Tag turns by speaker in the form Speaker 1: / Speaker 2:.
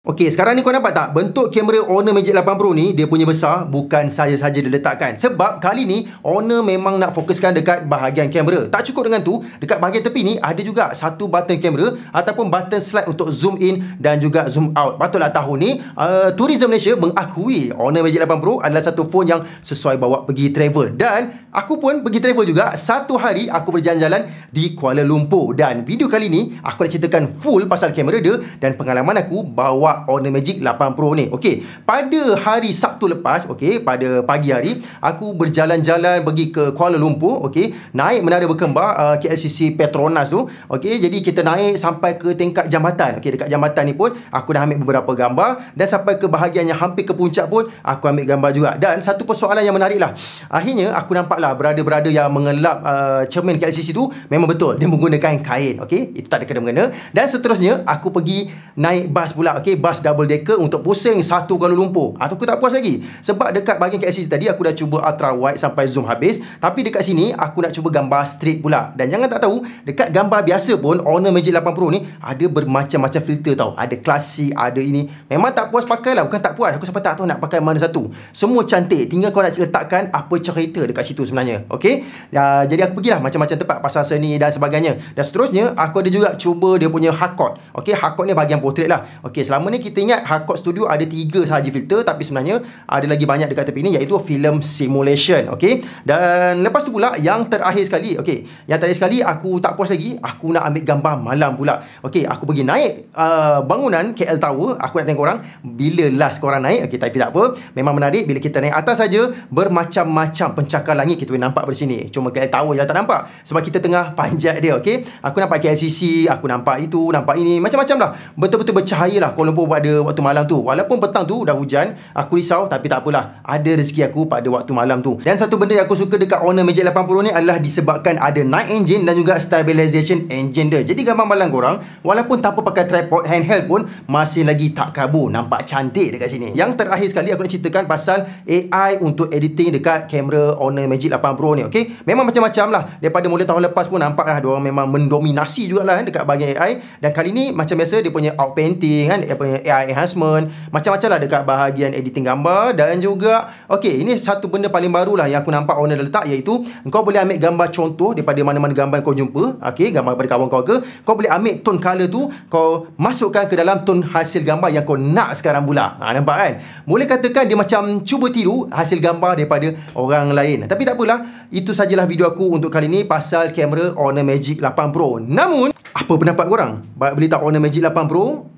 Speaker 1: Okey, sekarang ni kau nampak tak? Bentuk kamera Honor Magic 8 Pro ni, dia punya besar bukan saja-saja diletakkan. Sebab kali ni, Honor memang nak fokuskan dekat bahagian kamera. Tak cukup dengan tu, dekat bahagian tepi ni, ada juga satu button kamera ataupun button slide untuk zoom in dan juga zoom out. Patutlah tahun ni, Tourism Malaysia mengakui Honor Magic 8 Pro adalah satu phone yang sesuai bawa pergi travel. Dan aku pun pergi travel juga. Satu hari, aku berjalan-jalan di Kuala Lumpur. Dan video kali ni, aku nak ceritakan full pasal kamera dia dan pengalaman aku bawa Honor Magic 8 Pro ni. Okey, pada hari Sabtu lepas, okey, pada pagi hari, aku berjalan-jalan pergi ke Kuala Lumpur, okey, naik Menara Berkembar, KLCC Petronas tu. Okey, jadi kita naik sampai ke tingkat jambatan. Okey, dekat jambatan ni pun aku dah ambil beberapa gambar dan sampai ke bahagian yang hampir ke puncak pun aku ambil gambar juga. Dan satu persoalan yang menarik lah, akhirnya aku nampaklah berada-berada yang mengelap cermin KLCC tu memang betul dia menggunakan kain. Okey, itu tak ada kena-mengena. Dan seterusnya aku pergi naik bas pula. Okey, bas double decker untuk pusing satu Kuala Lumpur. Aku tak puas lagi. Sebab dekat bahagian KLCC tadi aku dah cuba ultra wide sampai zoom habis. Tapi dekat sini aku nak cuba gambar straight pula. Dan jangan tak tahu, dekat gambar biasa pun Honor Magic 8 Pro ni ada bermacam-macam filter tau. Ada klasik, ada ini. Memang tak puas pakai lah. Bukan tak puas, aku sampai tak tahu nak pakai mana satu. Semua cantik. Tinggal kau nak letakkan apa cerita dekat situ sebenarnya. Okey. Jadi aku pergilah macam-macam tempat, pasar seni dan sebagainya. Dan seterusnya aku ada juga cuba dia punya hardcore. Okey, hardcore ni bahagian portrait lah. Okey, selama ni kita ingat hardcore studio ada 3 sahaja filter, tapi sebenarnya ada lagi banyak dekat tepi ni, iaitu film simulation. Okey, dan lepas tu pula yang terakhir sekali, okey, yang terakhir sekali aku tak puas lagi, aku nak ambil gambar malam pula. Okey, aku pergi naik bangunan KL Tower. Aku nak tengok korang bila last korang naik. Okey, tapi tak apa, memang menarik bila kita naik atas saja, bermacam-macam pencakar langit kita boleh nampak dari sini. Cuma KL Tower je tak nampak sebab kita tengah panjat dia. Okey, aku nampak KLCC, aku nampak itu, nampak ini, macam-macam lah. Betul-betul bercahaya lah Kuala Lumpur pada waktu malam tu. Walaupun petang tu dah hujan, aku risau, tapi tak apalah, ada rezeki aku pada waktu malam tu. Dan satu benda yang aku suka dekat Honor Magic 8 Pro ni adalah disebabkan ada night engine dan juga stabilization engine dia. Jadi gambar malam korang, walaupun tanpa pakai tripod handheld pun masih lagi tak kabur. Nampak cantik dekat sini. Yang terakhir sekali aku nak ceritakan pasal AI untuk editing dekat kamera Honor Magic 8 Pro ni. Okey, memang macam-macam lah. Daripada mula tahun lepas pun nampak lah diorang memang mendominasi jugalah dekat bahagian AI. Dan kali ni macam biasa dia punya outpainting kan, dia punya AI enhancement, macam-macam lah dekat bahagian editing gambar. Dan juga okey, ini satu benda paling baru lah yang aku nampak Honor letak, iaitu kau boleh ambil gambar contoh daripada mana-mana gambar yang kau jumpa. Okey, gambar daripada kawan kau ke, kau boleh ambil tone color tu, kau masukkan ke dalam tone hasil gambar yang kau nak sekarang pula. Nampak kan? Boleh katakan dia macam cuba tiru hasil gambar daripada orang lain. Tapi tak apalah, itu sajalah video aku untuk kali ni pasal kamera Honor Magic 8 Pro. Namun, apa pendapat korang? Boleh tak Honor Magic 8 Pro